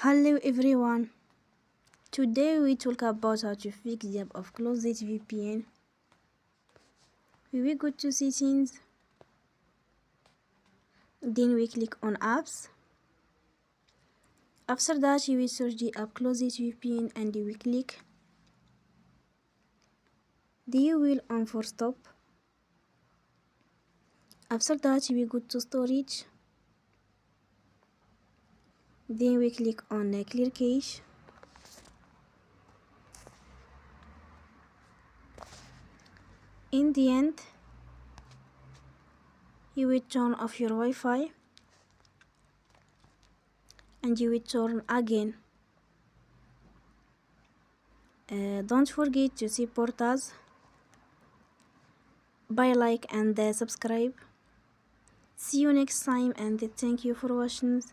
Hello everyone. Today we talk about how to fix the app of closed VPN. We will go to settings, then we click on apps. After that you will search the app closed VPN and you will click. Then you will on for stop. After that you will go to storage. Then we click on clear cache. In the end, you will turn off your Wi-Fi and you will turn again. Don't forget to support us by like and subscribe. See you next time and thank you for watching.